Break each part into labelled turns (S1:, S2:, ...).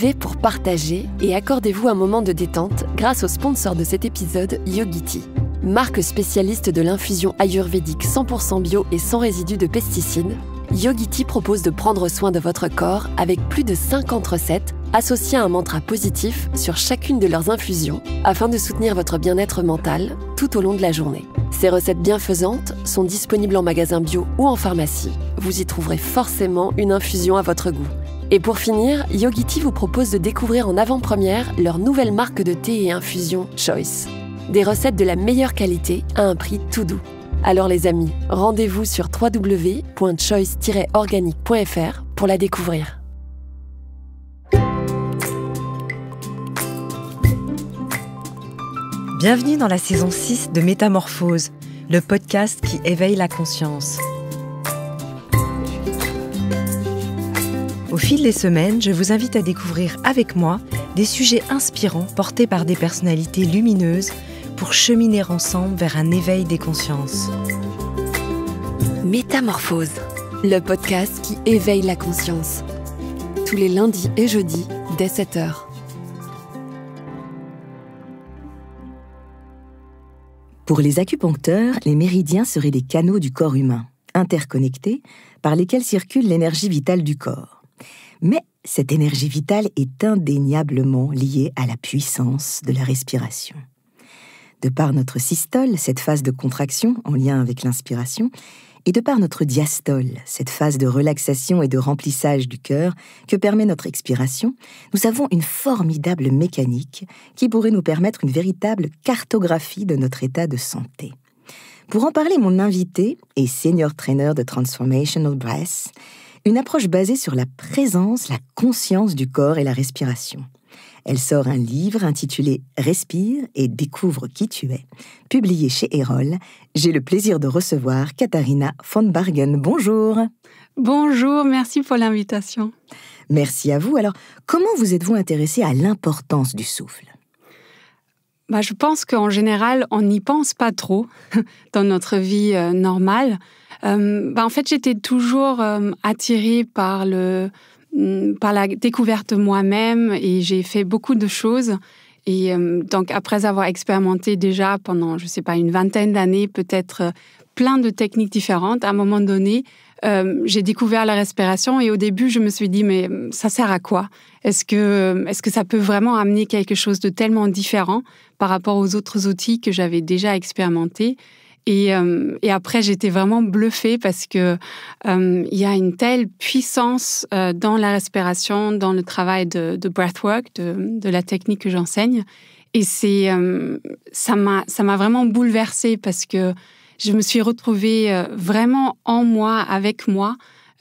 S1: Vivez pour partager et accordez-vous un moment de détente grâce au sponsor de cet épisode, Yogiti. Marque spécialiste de l'infusion ayurvédique 100% bio et sans résidus de pesticides, Yogiti propose de prendre soin de votre corps avec plus de 50 recettes associées à un mantra positif sur chacune de leurs infusions afin de soutenir votre bien-être mental tout au long de la journée. Ces recettes bienfaisantes sont disponibles en magasin bio ou en pharmacie. Vous y trouverez forcément une infusion à votre goût. Et pour finir, Yogiti vous propose de découvrir en avant-première leur nouvelle marque de thé et infusion Choice. Des recettes de la meilleure qualité à un prix tout doux. Alors les amis, rendez-vous sur www.choice-organique.fr pour la découvrir.
S2: Bienvenue dans la saison 6 de Métamorphose, le podcast qui éveille la conscience. Au fil des semaines, je vous invite à découvrir avec moi des sujets inspirants portés par des personnalités lumineuses pour cheminer ensemble vers un éveil des consciences.
S1: Métamorphose, le podcast qui éveille la conscience. Tous les lundis et jeudis, dès 7h.
S3: Pour les acupuncteurs, les méridiens seraient des canaux du corps humain, interconnectés, par lesquels circule l'énergie vitale du corps. Mais cette énergie vitale est indéniablement liée à la puissance de la respiration. De par notre systole, cette phase de contraction en lien avec l'inspiration, et de par notre diastole, cette phase de relaxation et de remplissage du cœur que permet notre expiration, nous avons une formidable mécanique qui pourrait nous permettre une véritable cartographie de notre état de santé. Pour en parler, mon invité est senior trainer de Transformational Breath, une approche basée sur la présence, la conscience du corps et la respiration. Elle sort un livre intitulé « Respire et découvre qui tu es », publié chez Erol. J'ai le plaisir de recevoir Katharina von Bargen. Bonjour.
S4: Bonjour, merci pour l'invitation.
S3: Merci à vous. Alors, comment vous êtes-vous intéressée à l'importance du souffle ?
S4: Je pense qu'en général, on n'y pense pas trop dans notre vie normale. En fait, j'étais toujours attirée par la découverte moi-même et j'ai fait beaucoup de choses. Et donc, après avoir expérimenté déjà pendant, une vingtaine d'années, peut-être plein de techniques différentes, à un moment donné, j'ai découvert la respiration et au début, je me suis dit, mais ça sert à quoi ? Est-ce que ça peut vraiment amener quelque chose de tellement différent par rapport aux autres outils que j'avais déjà expérimentés ? Et après, j'étais vraiment bluffée parce que il y a une telle puissance dans la respiration, dans le travail de breathwork, de la technique que j'enseigne. Et ça m'a vraiment bouleversée parce que je me suis retrouvée vraiment en moi, avec moi,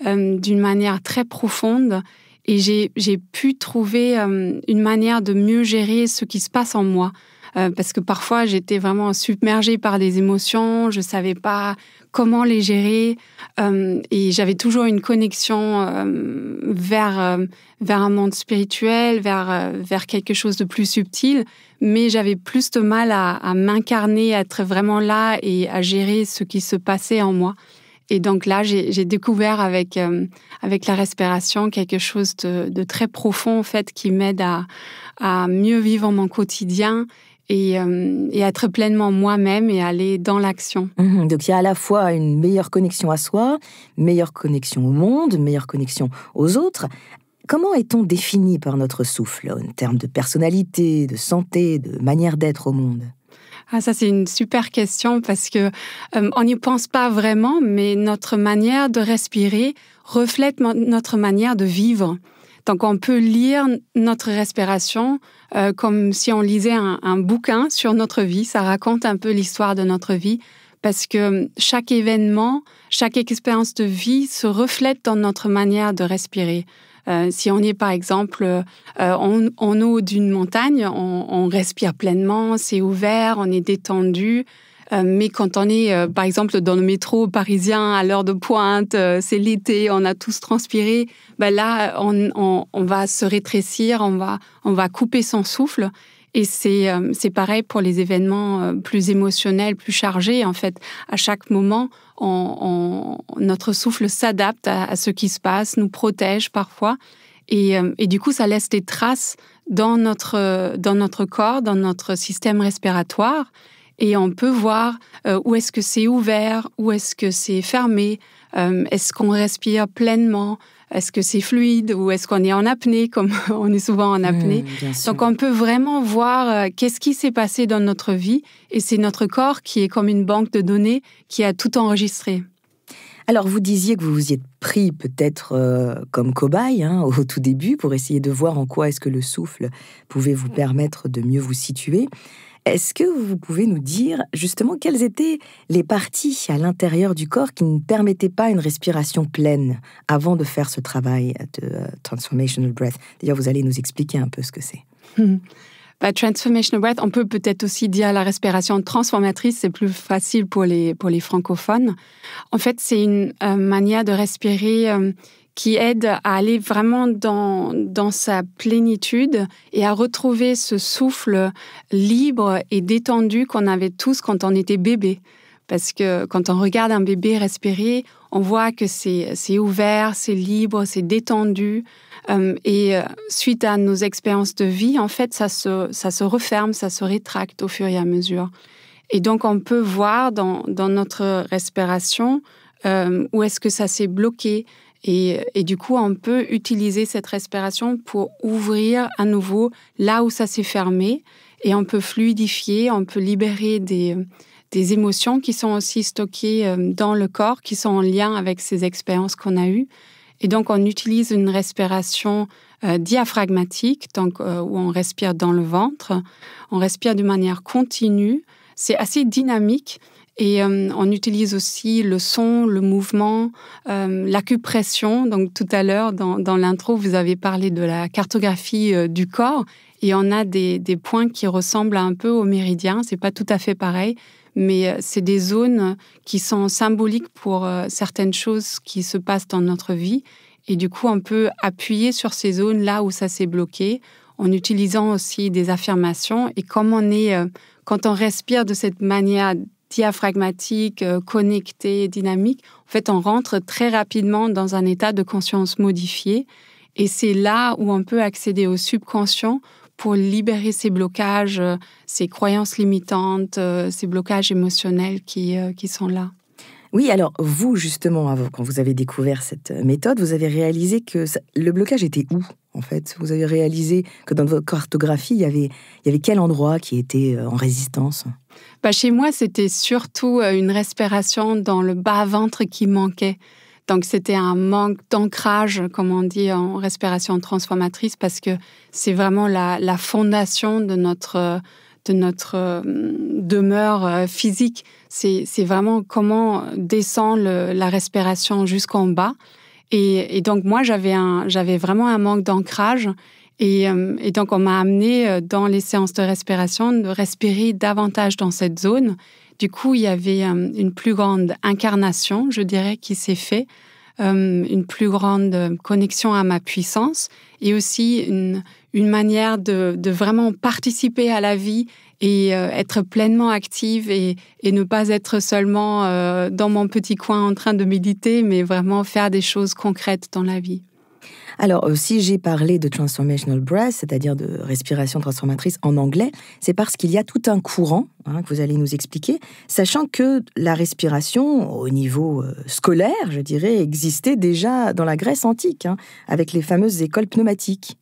S4: d'une manière très profonde. Et j'ai pu trouver une manière de mieux gérer ce qui se passe en moi. Parce que parfois, j'étais vraiment submergée par des émotions, je ne savais pas comment les gérer et j'avais toujours une connexion vers un monde spirituel, vers quelque chose de plus subtil, mais j'avais plus de mal à m'incarner, à être vraiment là et à gérer ce qui se passait en moi. Et donc là, j'ai découvert avec la respiration quelque chose de très profond, en fait, qui m'aide à mieux vivre mon quotidien et être pleinement moi-même et aller dans l'action.
S3: Donc il y a à la fois une meilleure connexion à soi, meilleure connexion au monde, meilleure connexion aux autres. Comment est-on défini par notre souffle, en termes de personnalité, de santé, de manière d'être au monde ?
S4: Ça, c'est une super question parce que on n'y pense pas vraiment, mais notre manière de respirer reflète notre manière de vivre. Donc, on peut lire notre respiration comme si on lisait un bouquin sur notre vie. Ça raconte un peu l'histoire de notre vie parce que chaque événement, chaque expérience de vie se reflète dans notre manière de respirer. Si on est, par exemple, en haut d'une montagne, on respire pleinement, c'est ouvert, on est détendu. Mais quand on est, par exemple, dans le métro parisien à l'heure de pointe, c'est l'été, on a tous transpiré, là, on va se rétrécir, on va couper son souffle. Et c'est pareil pour les événements plus émotionnels, plus chargés. En fait, à chaque moment, notre souffle s'adapte à ce qui se passe, nous protège parfois. Et du coup, ça laisse des traces dans notre corps, dans notre système respiratoire. Et on peut voir où est-ce que c'est ouvert, où est-ce que c'est fermé, est-ce qu'on respire pleinement, est-ce que c'est fluide ou est-ce qu'on est en apnée, comme on est souvent en apnée. Donc on peut vraiment voir qu'est-ce qui s'est passé dans notre vie et c'est notre corps qui est comme une banque de données qui a tout enregistré.
S3: Alors, vous disiez que vous vous y êtes pris peut-être comme cobaye au tout début pour essayer de voir en quoi est-ce que le souffle pouvait vous permettre de mieux vous situer. Est-ce que vous pouvez nous dire justement quelles étaient les parties à l'intérieur du corps qui ne permettaient pas une respiration pleine avant de faire ce travail de Transformational Breath? D'ailleurs, vous allez nous expliquer un peu ce que c'est.
S4: Transformational Breath, on peut peut-être aussi dire la respiration transformatrice, c'est plus facile pour les francophones. En fait, c'est une manière de respirer qui aide à aller vraiment dans sa plénitude et à retrouver ce souffle libre et détendu qu'on avait tous quand on était bébé. Parce que quand on regarde un bébé respirer, on voit que c'est ouvert, c'est libre, c'est détendu. Et suite à nos expériences de vie, en fait, ça se referme, ça se rétracte au fur et à mesure. Et donc, on peut voir dans notre respiration où est-ce que ça s'est bloqué. Et du coup, on peut utiliser cette respiration pour ouvrir à nouveau là où ça s'est fermé. Et on peut fluidifier, on peut libérer des émotions qui sont aussi stockées dans le corps, qui sont en lien avec ces expériences qu'on a eues. Et donc, on utilise une respiration diaphragmatique, donc, où on respire dans le ventre. On respire de manière continue. C'est assez dynamique. Et on utilise aussi le son, le mouvement, l'acupression. Donc, tout à l'heure, dans l'intro, vous avez parlé de la cartographie du corps. Et on a des points qui ressemblent un peu aux méridiens. C'est pas tout à fait pareil. Mais c'est des zones qui sont symboliques pour certaines choses qui se passent dans notre vie. Et du coup, on peut appuyer sur ces zones là où ça s'est bloqué en utilisant aussi des affirmations. Et comme quand on respire de cette manière diaphragmatique, connectée, dynamique, en fait, on rentre très rapidement dans un état de conscience modifié. Et c'est là où on peut accéder au subconscient pour libérer ces blocages, ces croyances limitantes, ces blocages émotionnels qui sont là.
S3: Oui, alors vous, justement, quand vous avez découvert cette méthode, vous avez réalisé que le blocage était où, en fait? Vous avez réalisé que dans votre cartographie, il y avait quel endroit qui était en résistance?
S4: Chez moi, c'était surtout une respiration dans le bas-ventre qui manquait. Donc, c'était un manque d'ancrage, comme on dit en respiration transformatrice, parce que c'est vraiment la fondation de notre demeure physique. C'est vraiment comment descend la respiration jusqu'en bas. Et donc, moi, j'avais vraiment un manque d'ancrage. Et donc, on m'a amené dans les séances de respiration de respirer davantage dans cette zone. Du coup, il y avait une plus grande incarnation, je dirais, qui s'est faite, une plus grande connexion à ma puissance et aussi une manière de vraiment participer à la vie et être pleinement active et ne pas être seulement dans mon petit coin en train de méditer, mais vraiment faire des choses concrètes dans la vie.
S3: Alors, si j'ai parlé de Transformational Breath, c'est-à-dire de respiration transformatrice en anglais, c'est parce qu'il y a tout un courant que vous allez nous expliquer, sachant que la respiration, au niveau scolaire, je dirais, existait déjà dans la Grèce antique, avec les fameuses écoles pneumatiques.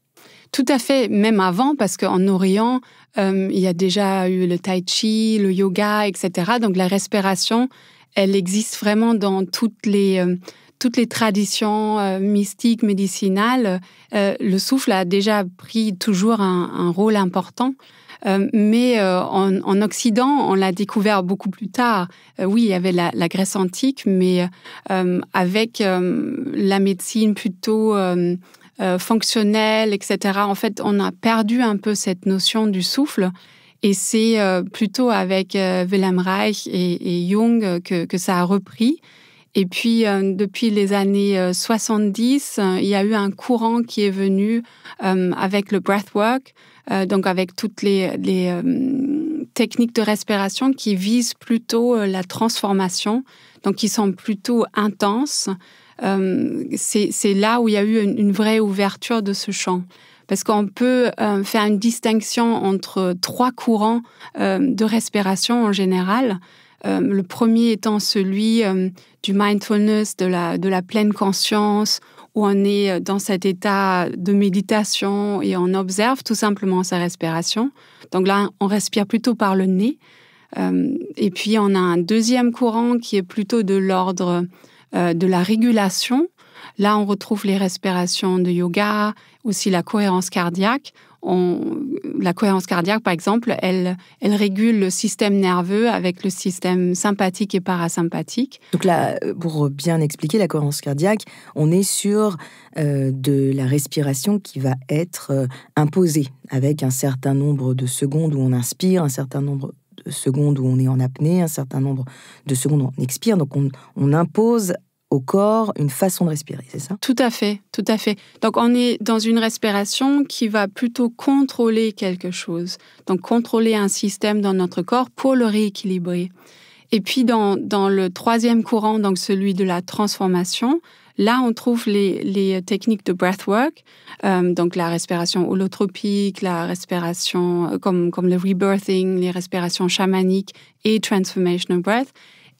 S4: Tout à fait, même avant, parce qu'en Orient, il y a déjà eu le tai chi, le yoga, etc. Donc la respiration, elle existe vraiment dans toutes les traditions mystiques, médicinales. Le souffle a déjà pris toujours un rôle important. Mais en Occident, on l'a découvert beaucoup plus tard. Oui, il y avait la Grèce antique, mais avec la médecine plutôt fonctionnelle, etc. En fait, on a perdu un peu cette notion du souffle. Et c'est plutôt avec Wilhelm Reich et Jung que ça a repris. Et puis, depuis les années 70, il y a eu un courant qui est venu avec le breathwork, donc avec toutes les techniques de respiration qui visent plutôt la transformation, donc qui sont plutôt intenses, c'est là où il y a eu une vraie ouverture de ce champ. Parce qu'on peut faire une distinction entre 3 courants de respiration en général. Le premier étant celui du mindfulness, de la pleine conscience, où on est dans cet état de méditation et on observe tout simplement sa respiration. Donc là, on respire plutôt par le nez. Et puis, on a un deuxième courant qui est plutôt de l'ordre de la régulation. Là, on retrouve les respirations de yoga, aussi la cohérence cardiaque. La cohérence cardiaque, par exemple, elle régule le système nerveux avec le système sympathique et parasympathique.
S3: Donc là, pour bien expliquer la cohérence cardiaque, on est sur de la respiration qui va être imposée avec un certain nombre de secondes où on inspire, un certain nombre de secondes où on est en apnée, un certain nombre de secondes où on expire. Donc on impose au corps une façon de respirer, c'est ça?
S4: Tout à fait, tout à fait. Donc, on est dans une respiration qui va plutôt contrôler quelque chose. Donc, contrôler un système dans notre corps pour le rééquilibrer. Et puis, dans le troisième courant, donc celui de la transformation, là, on trouve les techniques de breathwork, donc la respiration holotropique, la respiration comme le rebirthing, les respirations chamaniques et transformational breath.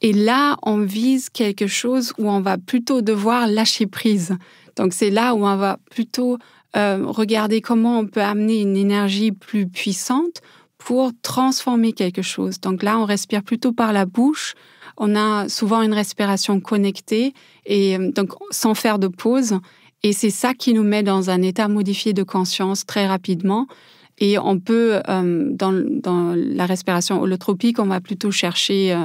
S4: Et là, on vise quelque chose où on va plutôt devoir lâcher prise. Donc, c'est là où on va plutôt regarder comment on peut amener une énergie plus puissante pour transformer quelque chose. Donc là, on respire plutôt par la bouche. On a souvent une respiration connectée et donc sans faire de pause. Et c'est ça qui nous met dans un état modifié de conscience très rapidement. Et on peut, dans la respiration holotropique, on va plutôt chercher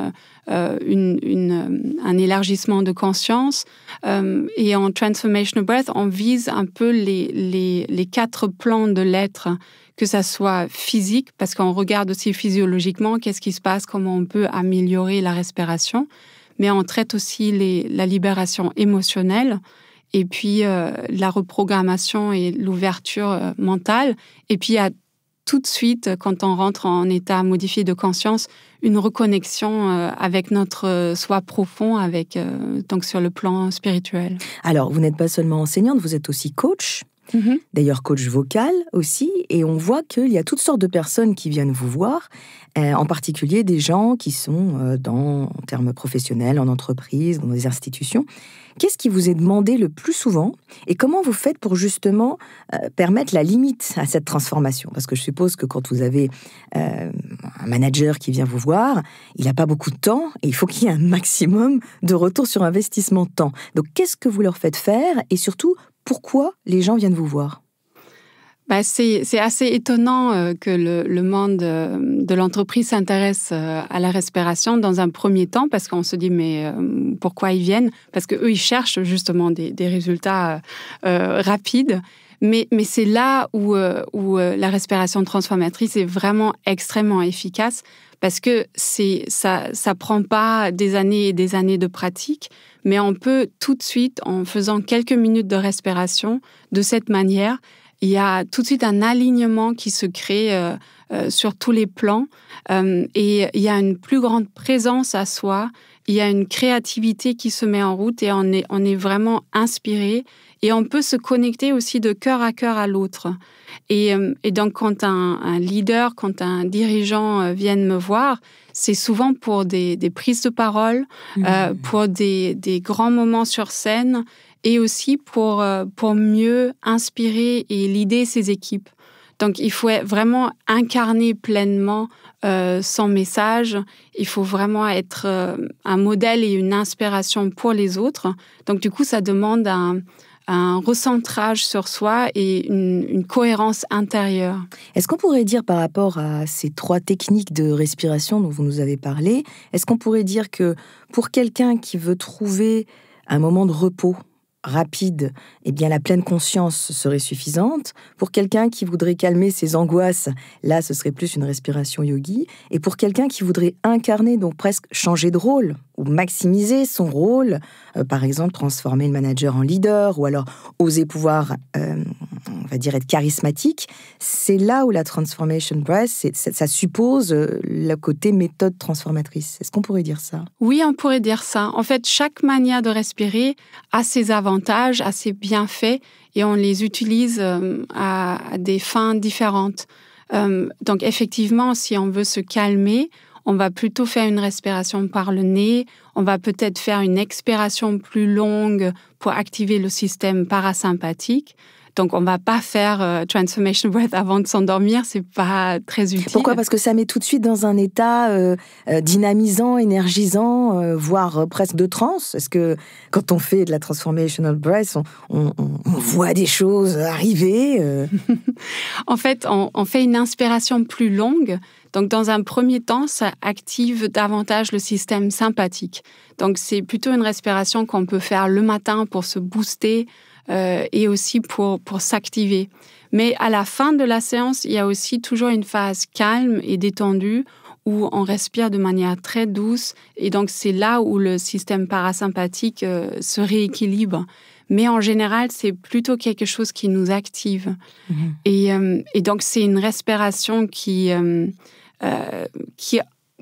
S4: un élargissement de conscience. Et en Transformational Breath, on vise un peu les 4 plans de l'être, que ça soit physique, parce qu'on regarde aussi physiologiquement qu'est-ce qui se passe, comment on peut améliorer la respiration. Mais on traite aussi la libération émotionnelle. Et puis la reprogrammation et l'ouverture mentale. Et puis il y a tout de suite, quand on rentre en état modifié de conscience, une reconnexion avec notre soi profond, donc sur le plan spirituel.
S3: Alors, vous n'êtes pas seulement enseignante, vous êtes aussi coach. D'ailleurs coach vocal aussi, et on voit qu'il y a toutes sortes de personnes qui viennent vous voir, en particulier des gens qui sont en termes professionnels, en entreprise, dans des institutions. Qu'est-ce qui vous est demandé le plus souvent et comment vous faites pour justement permettre la limite à cette transformation? Parce que je suppose que quand vous avez un manager qui vient vous voir, il n'a pas beaucoup de temps et il faut qu'il y ait un maximum de retour sur investissement de temps. Donc qu'est-ce que vous leur faites faire et surtout, pourquoi les gens viennent vous voir?
S4: C'est assez étonnant que le monde de l'entreprise s'intéresse à la respiration dans un premier temps, parce qu'on se dit, mais pourquoi ils viennent? Parce qu'eux, ils cherchent justement des résultats rapides. Mais c'est là où la respiration transformatrice est vraiment extrêmement efficace, parce que ça prend pas des années et des années de pratique, mais on peut tout de suite, en faisant quelques minutes de respiration de cette manière, il y a tout de suite un alignement qui se crée sur tous les plans et il y a une plus grande présence à soi, il y a une créativité qui se met en route et on est vraiment inspiré et on peut se connecter aussi de cœur à l'autre. Et donc, quand un leader, quand un dirigeant viennent me voir, c'est souvent pour des prises de parole, pour des grands moments sur scène et aussi pour mieux inspirer et leader ses équipes. Donc, il faut vraiment incarner pleinement son message. Il faut vraiment être un modèle et une inspiration pour les autres. Donc, du coup, ça demande un recentrage sur soi et une cohérence intérieure.
S3: Est-ce qu'on pourrait dire par rapport à ces 3 techniques de respiration dont vous nous avez parlé, est-ce qu'on pourrait dire que pour quelqu'un qui veut trouver un moment de repos rapide, eh bien la pleine conscience serait suffisante. Pour quelqu'un qui voudrait calmer ses angoisses, là, ce serait plus une respiration yogi. Et pour quelqu'un qui voudrait incarner, donc presque changer de rôle ou maximiser son rôle, par exemple transformer le manager en leader, ou alors oser pouvoir, on va dire, être charismatique, c'est là où la Transformation Breath, ça suppose le côté méthode transformatrice. Est-ce qu'on pourrait dire ça?
S4: Oui, on pourrait dire ça. En fait, chaque manière de respirer a ses avantages, a ses bienfaits, et on les utilise à des fins différentes. Donc effectivement, si on veut se calmer, on va plutôt faire une respiration par le nez, on va peut-être faire une expiration plus longue pour activer le système parasympathique. Donc, on ne va pas faire Transformation Breath avant de s'endormir, ce n'est pas très utile.
S3: Pourquoi ? Parce que ça met tout de suite dans un état dynamisant, énergisant, voire presque de transe. Est-ce que quand on fait de la Transformational Breath, on voit des choses arriver
S4: En fait, on fait une inspiration plus longue. Donc, dans un premier temps, ça active davantage le système sympathique. Donc, c'est plutôt une respiration qu'on peut faire le matin pour se booster, et aussi pour s'activer. Mais à la fin de la séance, il y a aussi toujours une phase calme et détendue où on respire de manière très douce. Et donc, c'est là où le système parasympathique se rééquilibre. Mais en général, c'est plutôt quelque chose qui nous active. Et donc, c'est une respiration qui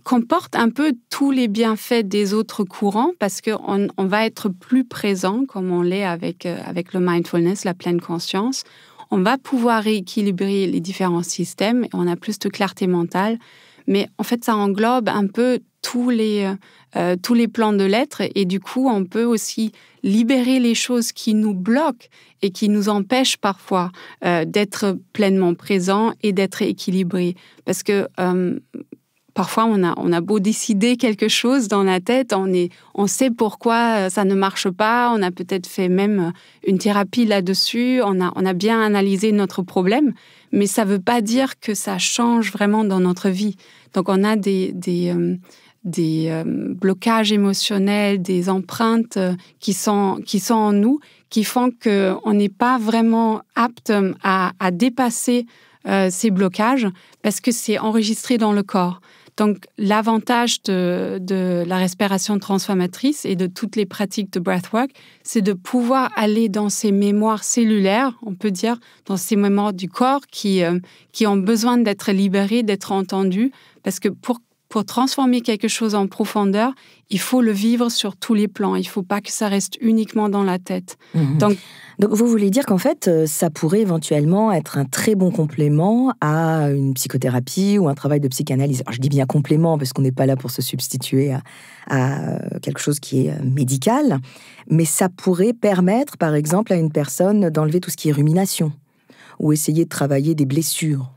S4: comporte un peu tous les bienfaits des autres courants parce qu'on va être plus présent, comme on l'est avec le mindfulness, la pleine conscience. On va pouvoir rééquilibrer les différents systèmes et on a plus de clarté mentale. Mais en fait, ça englobe un peu tous les plans de l'être et du coup, on peut aussi libérer les choses qui nous bloquent et qui nous empêchent parfois d'être pleinement présents et d'être équilibrés. Parce que parfois, on a beau décider quelque chose dans la tête, on sait pourquoi ça ne marche pas, on a peut-être fait même une thérapie là-dessus, on a bien analysé notre problème, mais ça ne veut pas dire que ça change vraiment dans notre vie. Donc, on a des blocages émotionnels, des empreintes qui sont en nous, qui font qu'on n'est pas vraiment apte à dépasser ces blocages parce que c'est enregistré dans le corps. Donc, l'avantage de la respiration transformatrice et de toutes les pratiques de breathwork, c'est de pouvoir aller dans ces mémoires cellulaires, on peut dire, dans ces mémoires du corps qui ont besoin d'être libérées, d'être entendues, parce que pour transformer quelque chose en profondeur, il faut le vivre sur tous les plans. Il ne faut pas que ça reste uniquement dans la tête.
S3: Donc, vous voulez dire qu'en fait, ça pourrait éventuellement être un très bon complément à une psychothérapie ou un travail de psychanalyse. Alors, je dis bien complément parce qu'on n'est pas là pour se substituer à quelque chose qui est médical, mais ça pourrait permettre, par exemple, à une personne d'enlever tout ce qui est rumination ou essayer de travailler des blessures.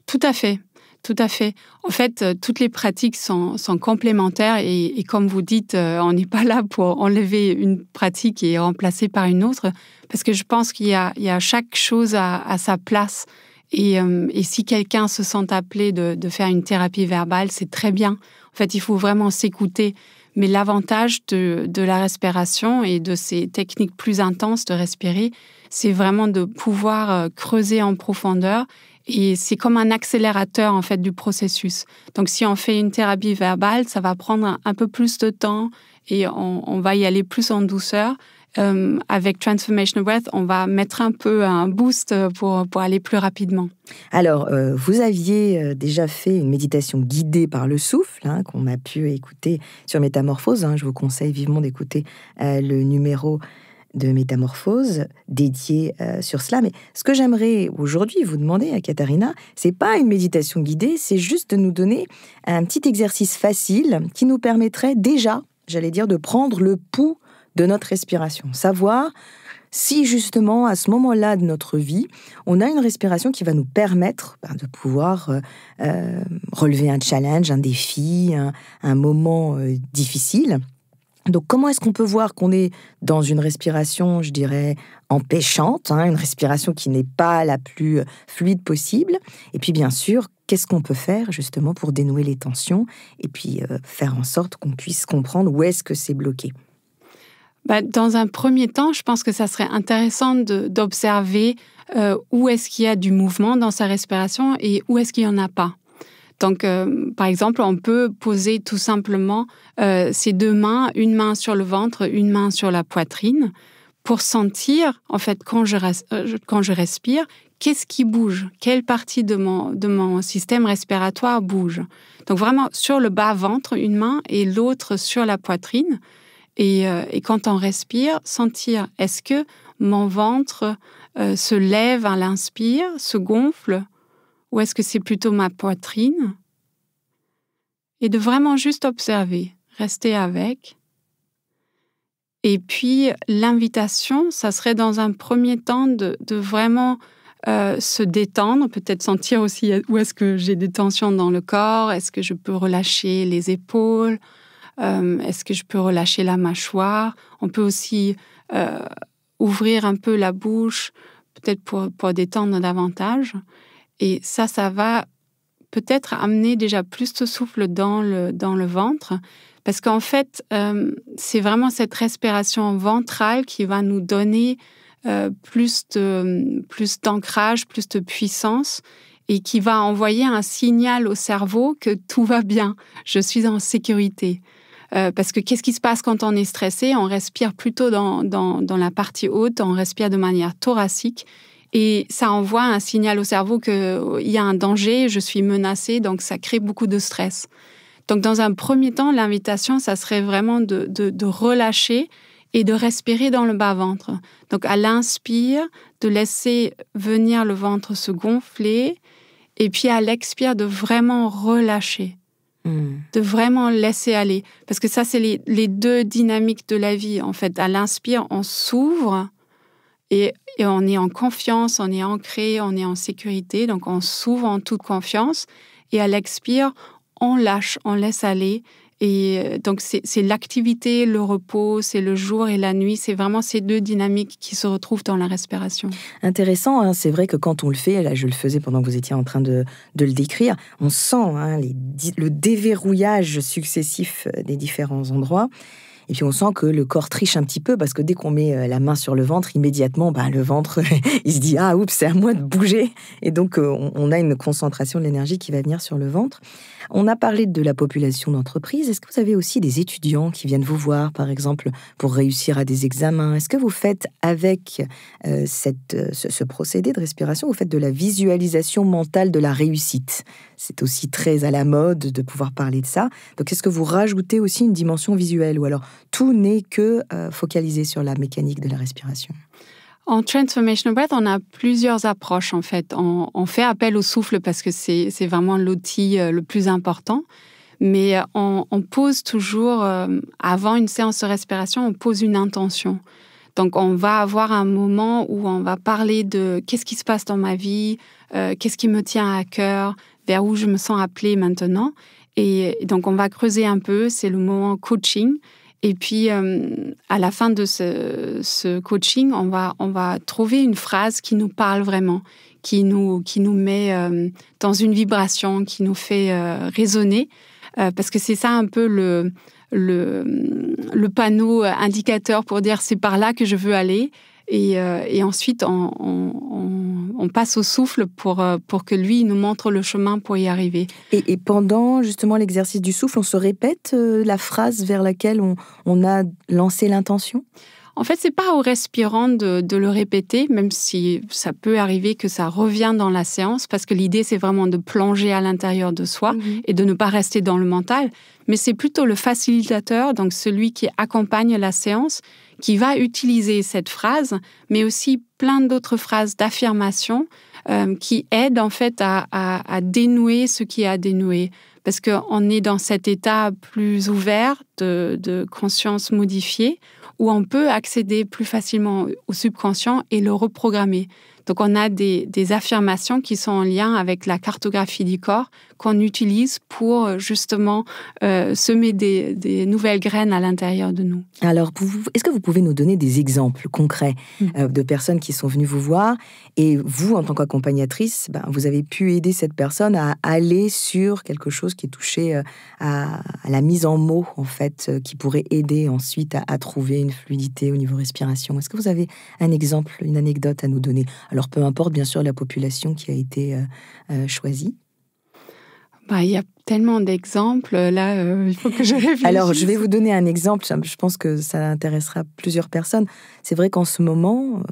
S4: Tout à fait. Tout à fait. En fait, toutes les pratiques sont complémentaires et comme vous dites, on n'est pas là pour enlever une pratique et remplacer par une autre parce que je pense qu'il y a chaque chose à sa place. Et si quelqu'un se sent appelé de faire une thérapie verbale, c'est très bien. En fait, il faut vraiment s'écouter. Mais l'avantage de la respiration et de ces techniques plus intenses de respirer, c'est vraiment de pouvoir creuser en profondeur. Et c'est comme un accélérateur, en fait, du processus. Donc, si on fait une thérapie verbale, ça va prendre un peu plus de temps et on va y aller plus en douceur. Avec Transformational Breath, on va mettre un peu un boost pour aller plus rapidement.
S3: Alors, vous aviez déjà fait une méditation guidée par le souffle, qu'on a pu écouter sur Métamorphose. Je vous conseille vivement d'écouter le numéro de Métamorphose dédié sur cela. Mais ce que j'aimerais aujourd'hui vous demander à Katharina, c'est pas une méditation guidée, c'est juste de nous donner un petit exercice facile qui nous permettrait déjà, j'allais dire, de prendre le pouls de notre respiration. Savoir si justement, à ce moment-là de notre vie, on a une respiration qui va nous permettre de pouvoir relever un challenge, un défi, un moment difficile. Donc, comment est-ce qu'on peut voir qu'on est dans une respiration, je dirais, empêchante, une respiration qui n'est pas la plus fluide possible? Et puis, bien sûr, qu'est-ce qu'on peut faire, justement, pour dénouer les tensions et puis faire en sorte qu'on puisse comprendre où est-ce que c'est bloqué?
S4: Dans un premier temps, je pense que ça serait intéressant d'observer où est-ce qu'il y a du mouvement dans sa respiration et où est-ce qu'il n'y en a pas. Donc, par exemple, on peut poser tout simplement ses deux mains, une main sur le ventre, une main sur la poitrine, pour sentir, en fait, quand je respire, qu'est-ce qui bouge? Quelle partie de mon système respiratoire bouge? Donc, vraiment, sur le bas-ventre, une main, et l'autre sur la poitrine. Et quand on respire, sentir, est-ce que mon ventre se lève à l'inspire, se gonfle, ou est-ce que c'est plutôt ma poitrine? Et de vraiment juste observer, rester avec. Et puis, l'invitation, ça serait dans un premier temps de vraiment se détendre, peut-être sentir aussi où est-ce que j'ai des tensions dans le corps, est-ce que je peux relâcher les épaules, est-ce que je peux relâcher la mâchoire. On peut aussi ouvrir un peu la bouche, peut-être pour détendre davantage. Et ça va peut-être amener déjà plus de souffle dans le ventre. Parce qu'en fait, c'est vraiment cette respiration ventrale qui va nous donner plus d'ancrage, plus de puissance et qui va envoyer un signal au cerveau que tout va bien, je suis en sécurité. Parce que qu'est-ce qui se passe quand on est stressé? On respire plutôt dans la partie haute, on respire de manière thoracique et ça envoie un signal au cerveau qu'il y a un danger, je suis menacée, donc ça crée beaucoup de stress. Donc, dans un premier temps, l'invitation, ça serait vraiment de relâcher et de respirer dans le bas-ventre. Donc, à l'inspire, de laisser venir le ventre se gonfler et puis à l'expire, de vraiment relâcher, de vraiment laisser aller. Parce que ça, c'est les deux dynamiques de la vie. En fait, à l'inspire, on s'ouvre et on est en confiance, on est ancré, on est en sécurité. Donc, on s'ouvre en toute confiance. Et à l'expire, on lâche, on laisse aller. Et donc, c'est l'activité, le repos, c'est le jour et la nuit. C'est vraiment ces deux dynamiques qui se retrouvent dans la respiration.
S3: Intéressant, hein, c'est vrai que quand on le fait, là je le faisais pendant que vous étiez en train de le décrire, on sent le déverrouillage successif des différents endroits. Et puis on sent que le corps triche un petit peu parce que dès qu'on met la main sur le ventre, immédiatement, le ventre, il se dit « Ah, oups, c'est à moi de bouger !» Et donc on a une concentration de l'énergie qui va venir sur le ventre. On a parlé de la population d'entreprise. Est-ce que vous avez aussi des étudiants qui viennent vous voir, par exemple, pour réussir à des examens? Est-ce que vous faites avec ce procédé de respiration, vous faites de la visualisation mentale de la réussite? C'est aussi très à la mode de pouvoir parler de ça. Donc, est-ce que vous rajoutez aussi une dimension visuelle ou alors tout n'est que focalisé sur la mécanique de la respiration?
S4: En Transformational Breath, on a plusieurs approches, en fait. On fait appel au souffle parce que c'est vraiment l'outil le plus important. Mais on pose toujours, avant une séance de respiration, on pose une intention. Donc, on va avoir un moment où on va parler de qu'est-ce qui se passe dans ma vie, qu'est-ce qui me tient à cœur, vers où je me sens appelée maintenant. Et donc, on va creuser un peu, c'est le moment coaching. Et puis, à la fin de ce coaching, on va trouver une phrase qui nous parle vraiment, qui nous met dans une vibration, qui nous fait résonner. Parce que c'est ça un peu le panneau indicateur pour dire c'est par là que je veux aller. Et ensuite, on passe au souffle pour que lui nous montre le chemin pour y arriver.
S3: Et pendant justement l'exercice du souffle, on se répète la phrase vers laquelle on a lancé l'intention?
S4: En fait, c'est pas au respirant de le répéter, même si ça peut arriver que ça revienne dans la séance, parce que l'idée, c'est vraiment de plonger à l'intérieur de soi et de ne pas rester dans le mental. Mais c'est plutôt le facilitateur, donc celui qui accompagne la séance, qui va utiliser cette phrase, mais aussi plein d'autres phrases d'affirmation qui aident en fait à dénouer ce qui est à dénouer. Parce qu'on est dans cet état plus ouvert de conscience modifiée, où on peut accéder plus facilement au subconscient et le reprogrammer. Donc, on a des affirmations qui sont en lien avec la cartographie du corps qu'on utilise pour justement semer des nouvelles graines à l'intérieur de nous.
S3: Alors, est-ce que vous pouvez nous donner des exemples concrets de personnes qui sont venues vous voir et vous, en tant qu'accompagnatrice, vous avez pu aider cette personne à aller sur quelque chose qui est touché à la mise en mots, en fait, qui pourrait aider ensuite à trouver une fluidité au niveau respiration. Est-ce que vous avez un exemple, une anecdote à nous donner? Alors, peu importe, bien sûr, la population qui a été choisie.
S4: Il y a tellement d'exemples. Là, il faut que je réfléchisse.
S3: Alors, je vais vous donner un exemple. Je pense que ça intéressera plusieurs personnes. C'est vrai qu'en ce moment,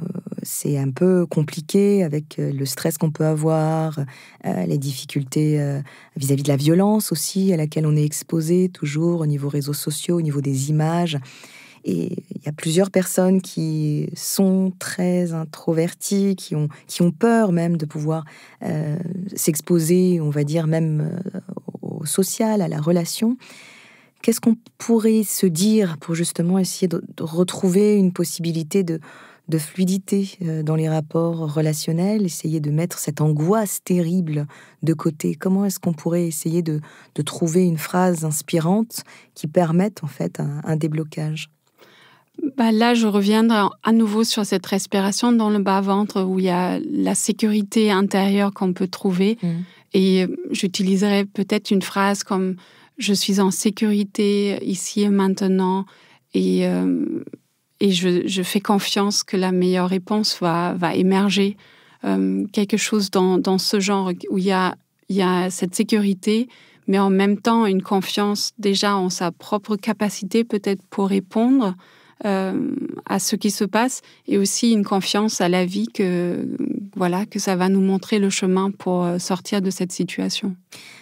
S3: c'est un peu compliqué avec le stress qu'on peut avoir, les difficultés vis-à-vis de la violence aussi, à laquelle on est exposé toujours au niveau réseaux sociaux, au niveau des images. Et il y a plusieurs personnes qui sont très introverties, qui ont peur même de pouvoir s'exposer, on va dire, même au social, à la relation. Qu'est-ce qu'on pourrait se dire pour justement essayer de retrouver une possibilité de fluidité dans les rapports relationnels, essayer de mettre cette angoisse terrible de côté? Comment est-ce qu'on pourrait essayer de trouver une phrase inspirante qui permette en fait un déblocage?
S4: Là, je reviendrai à nouveau sur cette respiration dans le bas-ventre où il y a la sécurité intérieure qu'on peut trouver. Et j'utiliserai peut-être une phrase comme « Je suis en sécurité ici et maintenant » et je fais confiance que la meilleure réponse va émerger. Quelque chose dans ce genre où il y a cette sécurité, mais en même temps une confiance déjà en sa propre capacité peut-être pour répondre à ce qui se passe, et aussi une confiance à la vie que ça va nous montrer le chemin pour sortir de cette situation.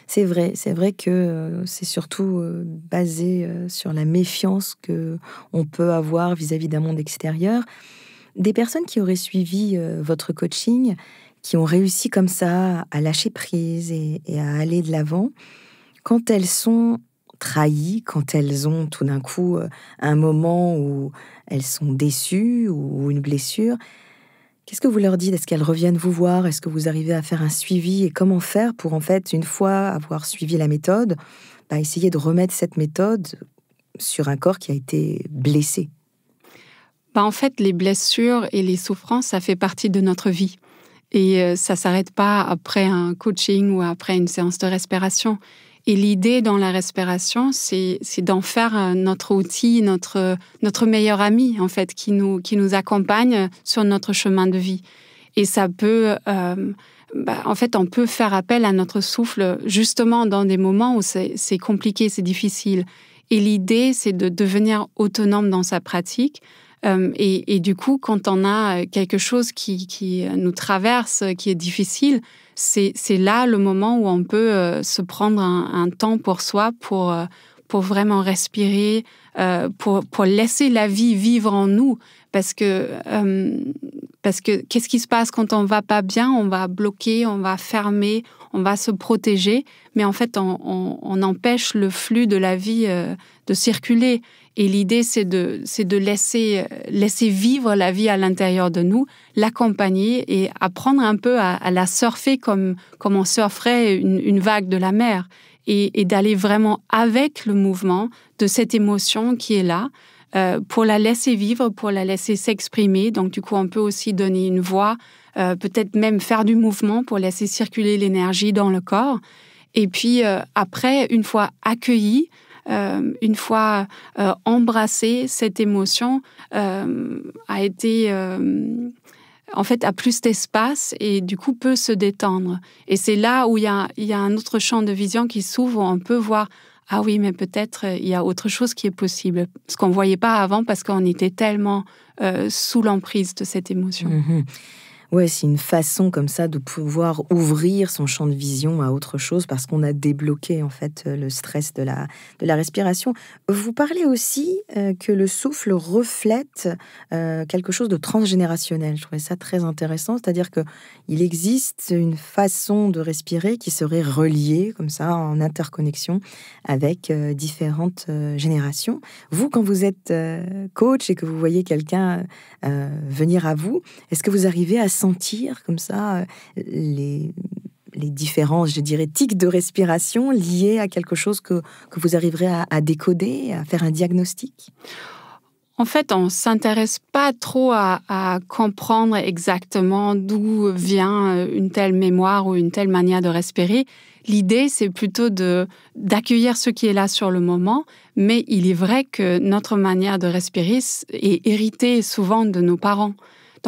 S3: C'est vrai que c'est surtout basé sur la méfiance qu'on peut avoir vis-à-vis d'un monde extérieur. Des personnes qui auraient suivi votre coaching, qui ont réussi comme ça à lâcher prise et à aller de l'avant, quand elles sont trahies, quand elles ont tout d'un coup un moment où elles sont déçues ou une blessure, qu'est-ce que vous leur dites? Est-ce qu'elles reviennent vous voir? Est-ce que vous arrivez à faire un suivi? Et comment faire pour, en fait, une fois avoir suivi la méthode, essayer de remettre cette méthode sur un corps qui a été blessé?
S4: En fait, les blessures et les souffrances, ça fait partie de notre vie. Et ça ne s'arrête pas après un coaching ou après une séance de respiration. Et l'idée dans la respiration, c'est d'en faire notre outil, notre meilleur ami, en fait, qui nous accompagne sur notre chemin de vie. Et ça peut... en fait, on peut faire appel à notre souffle justement dans des moments où c'est compliqué, c'est difficile. Et l'idée, c'est de devenir autonome dans sa pratique. Et du coup, quand on a quelque chose qui nous traverse, qui est difficile, c'est là le moment où on peut se prendre un temps pour soi, pour vraiment respirer, pour laisser la vie vivre en nous. Parce que qu'est-ce qui se passe quand on va pas bien? On va bloquer, on va fermer, on va se protéger, mais en fait, on empêche le flux de la vie de circuler. Et l'idée, c'est de laisser vivre la vie à l'intérieur de nous, l'accompagner et apprendre un peu à la surfer comme on surferait une vague de la mer, et d'aller vraiment avec le mouvement de cette émotion qui est là, pour la laisser vivre, pour la laisser s'exprimer. Donc, du coup, on peut aussi donner une voix, peut-être même faire du mouvement pour laisser circuler l'énergie dans le corps. Et puis, après, une fois accueilli, une fois embrassé, cette émotion a plus d'espace et du coup peut se détendre. Et c'est là où il y a un autre champ de vision qui s'ouvre, où on peut voir « Ah oui, mais peut-être il y a autre chose qui est possible », ce qu'on ne voyait pas avant parce qu'on était tellement sous l'emprise de cette émotion.
S3: Mmh. Ouais, c'est une façon comme ça de pouvoir ouvrir son champ de vision à autre chose parce qu'on a débloqué en fait le stress de la respiration. Vous parlez aussi que le souffle reflète quelque chose de transgénérationnel. Je trouvais ça très intéressant, c'est-à-dire qu'il existe une façon de respirer qui serait reliée comme ça en interconnexion avec différentes générations. Vous, quand vous êtes coach et que vous voyez quelqu'un venir à vous, est-ce que vous arrivez à sentir comme ça les différences, je dirais, tics de respiration liés à quelque chose que vous arriverez à décoder, à faire un diagnostic?
S4: En fait, on ne s'intéresse pas trop à comprendre exactement d'où vient une telle mémoire ou une telle manière de respirer. L'idée, c'est plutôt d'accueillir ce qui est là sur le moment, mais il est vrai que notre manière de respirer est héritée souvent de nos parents.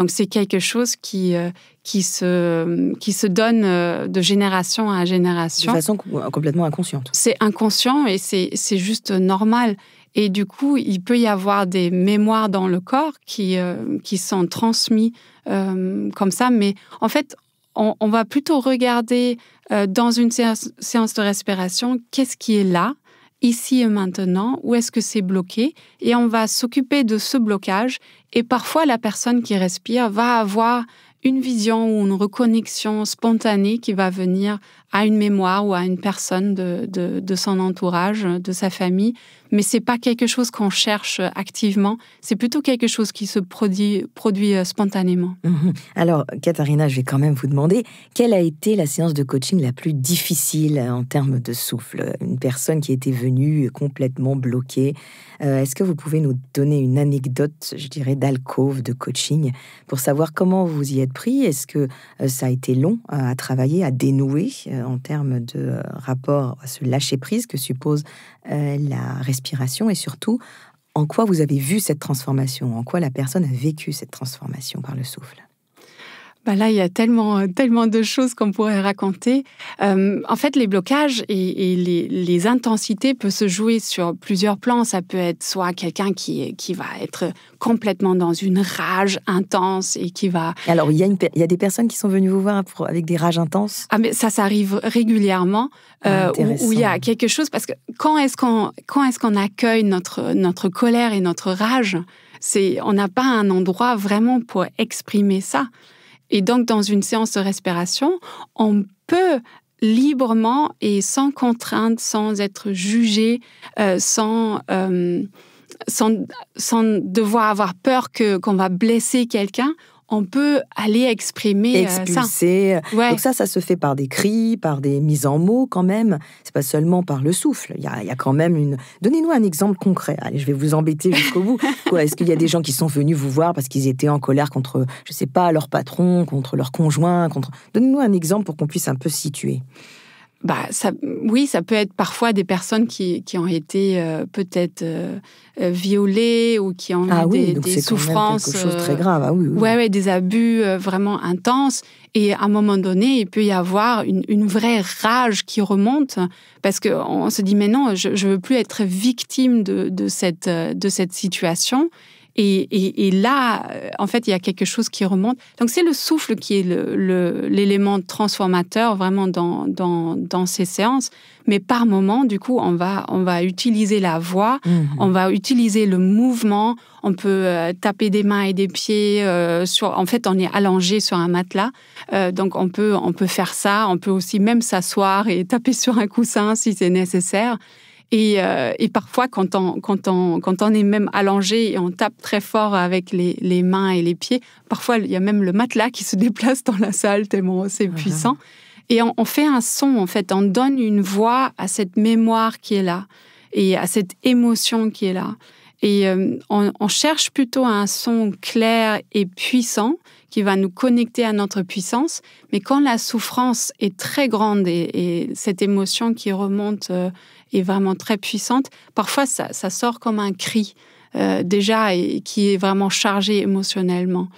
S4: Donc, c'est quelque chose qui se donne de génération à génération.
S3: De façon complètement inconsciente.
S4: C'est inconscient et c'est juste normal. Et du coup, il peut y avoir des mémoires dans le corps qui sont transmises comme ça. Mais en fait, on va plutôt regarder dans une séance de respiration qu'est-ce qui est là, ici et maintenant, où est-ce que c'est bloqué. Et on va s'occuper de ce blocage. Et parfois, la personne qui respire va avoir une vision ou une reconnexion spontanée qui va venir à une mémoire ou à une personne de son entourage, de sa famille. Mais ce n'est pas quelque chose qu'on cherche activement, c'est plutôt quelque chose qui se produit spontanément.
S3: Alors, Katharina, je vais quand même vous demander, quelle a été la séance de coaching la plus difficile en termes de souffle? Une personne qui était venue complètement bloquée. Est-ce que vous pouvez nous donner une anecdote, je dirais, d'alcôve, de coaching, pour savoir comment vous y êtes pris? Est-ce que ça a été long à travailler, à dénouer en termes de rapport à ce lâcher-prise que suppose la respiration, et surtout, en quoi vous avez vu cette transformation? En quoi la personne a vécu cette transformation par le souffle?
S4: Là, il y a tellement de choses qu'on pourrait raconter. En fait, les blocages et les intensités peuvent se jouer sur plusieurs plans. Ça peut être soit quelqu'un qui va être complètement dans une rage intense et qui va...
S3: Alors, il y a des personnes qui sont venues vous voir avec des rages intenses?
S4: Ah, mais ça arrive régulièrement, où il y a quelque chose... Parce que quand est-ce qu'on accueille notre colère et notre rage? On n'a pas un endroit vraiment pour exprimer ça. Et donc, dans une séance de respiration, on peut librement et sans contrainte, sans être jugé, sans devoir avoir peur qu'on va blesser quelqu'un, on peut aller exprimer
S3: expulser.
S4: Ça. Ouais.
S3: Donc ça se fait par des cris, par des mises en mots quand même. C'est pas seulement par le souffle. Il y a quand même une... Donnez-nous un exemple concret. Allez, je vais vous embêter jusqu'au bout. Est-ce qu'il y a des gens qui sont venus vous voir parce qu'ils étaient en colère contre, je sais pas, leur patron, contre leur conjoint, Donnez-nous un exemple pour qu'on puisse un peu situer.
S4: Oui, ça peut être parfois des personnes qui ont été peut-être violées ou qui ont eu des souffrances.
S3: C'est quelque chose de très grave.
S4: Oui, des abus vraiment intenses. Et à un moment donné, il peut y avoir une vraie rage qui remonte parce qu'on se dit, mais non, je ne veux plus être victime de cette situation. Et là, en fait, il y a quelque chose qui remonte. Donc, c'est le souffle qui est l'élément transformateur vraiment dans ces séances. Mais par moment, du coup, on va utiliser la voix, on va utiliser le mouvement, on peut taper des mains et des pieds. En fait, on est allongé sur un matelas. Donc, on peut faire ça. On peut aussi même s'asseoir et taper sur un coussin si c'est nécessaire. Et parfois, quand on est même allongé et on tape très fort avec les mains et les pieds, parfois, il y a même le matelas qui se déplace dans la salle tellement c'est puissant. Et on fait un son, en fait. On donne une voix à cette mémoire qui est là et à cette émotion qui est là. Et on cherche plutôt un son clair et puissant qui va nous connecter à notre puissance. Mais quand la souffrance est très grande et cette émotion qui remonte est vraiment très puissante, parfois ça sort comme un cri déjà et qui est vraiment chargé émotionnellement.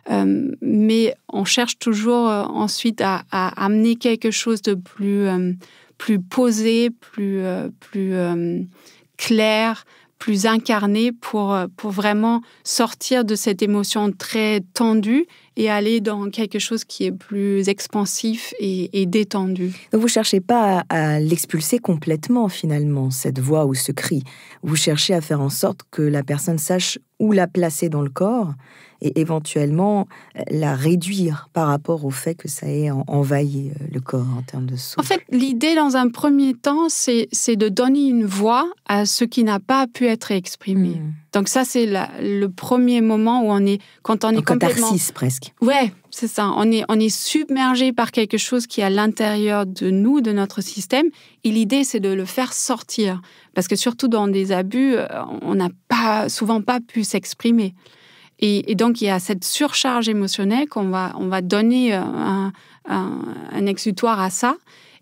S4: Mais on cherche toujours ensuite à amener quelque chose de plus posé, plus clair, plus incarné pour vraiment sortir de cette émotion très tendue et aller dans quelque chose qui est plus expansif et détendu.
S3: Donc vous ne cherchez pas à l'expulser complètement, finalement, cette voix ou ce cri. Vous cherchez à faire en sorte que la personne sache où la placer dans le corps et éventuellement la réduire par rapport au fait que ça ait envahi le corps en termes de souffle.
S4: En fait, l'idée, dans un premier temps, c'est de donner une voix à ce qui n'a pas pu être exprimé. Donc ça, c'est le premier moment où quand on est complètement...
S3: catharsis, presque.
S4: Ouais, c'est ça. On est submergé par quelque chose qui est à l'intérieur de nous, de notre système. Et l'idée, c'est de le faire sortir. Parce que surtout dans des abus, on n'a souvent pas pu s'exprimer. Et donc, il y a cette surcharge émotionnelle qu'on va donner un exutoire à ça.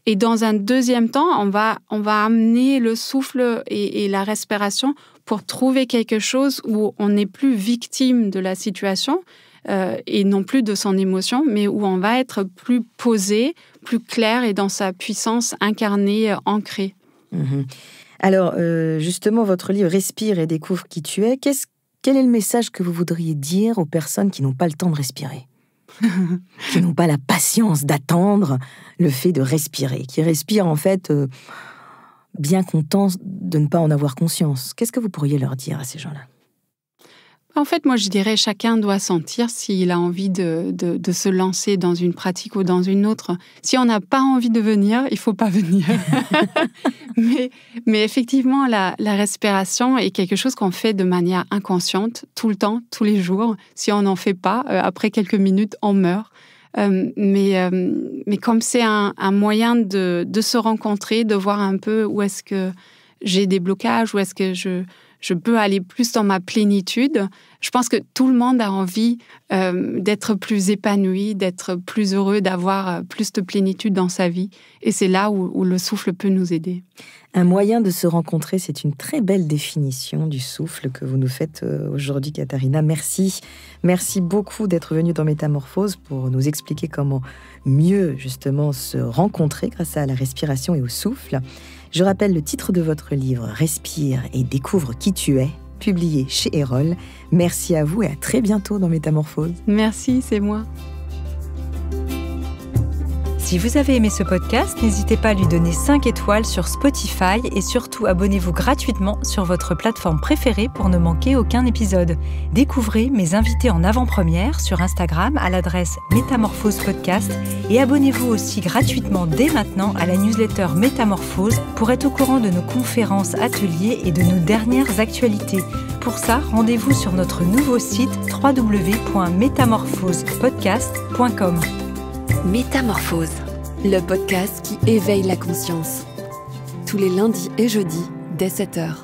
S4: Et dans un deuxième temps, on va amener le souffle et la respiration pour trouver quelque chose où on n'est plus victime de la situation, et non plus de son émotion, mais où on va être plus posé, plus clair et dans sa puissance incarnée, ancrée.
S3: Alors, justement, votre livre « Respire et découvre qui tu es », quel est le message que vous voudriez dire aux personnes qui n'ont pas le temps de respirer, qui n'ont pas la patience d'attendre le fait de respirer, qui respirent en fait bien contents de ne pas en avoir conscience? Qu'est-ce que vous pourriez leur dire à ces gens-là?
S4: En fait, moi, je dirais chacun doit sentir s'il a envie de se lancer dans une pratique ou dans une autre. Si on n'a pas envie de venir, il ne faut pas venir. mais effectivement, la respiration est quelque chose qu'on fait de manière inconsciente, tout le temps, tous les jours. Si on n'en fait pas, après quelques minutes, on meurt. Mais comme c'est un moyen de se rencontrer, de voir un peu où est-ce que j'ai des blocages, où est-ce que je peux aller plus dans ma plénitude. Je pense que tout le monde a envie d'être plus épanoui, d'être plus heureux, d'avoir plus de plénitude dans sa vie. Et c'est là où le souffle peut nous aider.
S3: Un moyen de se rencontrer, c'est une très belle définition du souffle que vous nous faites aujourd'hui, Katharina. Merci. Merci beaucoup d'être venue dans Métamorphose pour nous expliquer comment mieux, justement, se rencontrer grâce à la respiration et au souffle. Je rappelle le titre de votre livre, « Respire et découvre qui tu es », publié chez Erol. Merci à vous et à très bientôt dans Métamorphose.
S4: Merci, c'est moi.
S2: Si vous avez aimé ce podcast, n'hésitez pas à lui donner 5 étoiles sur Spotify et surtout abonnez-vous gratuitement sur votre plateforme préférée pour ne manquer aucun épisode. Découvrez mes invités en avant-première sur Instagram à l'adresse Métamorphose Podcast et abonnez-vous aussi gratuitement dès maintenant à la newsletter Métamorphose pour être au courant de nos conférences, ateliers et de nos dernières actualités. Pour ça, rendez-vous sur notre nouveau site www.métamorphosepodcast.com.
S1: Métamorphose, le podcast qui éveille la conscience. Tous les lundis et jeudis, dès 7h.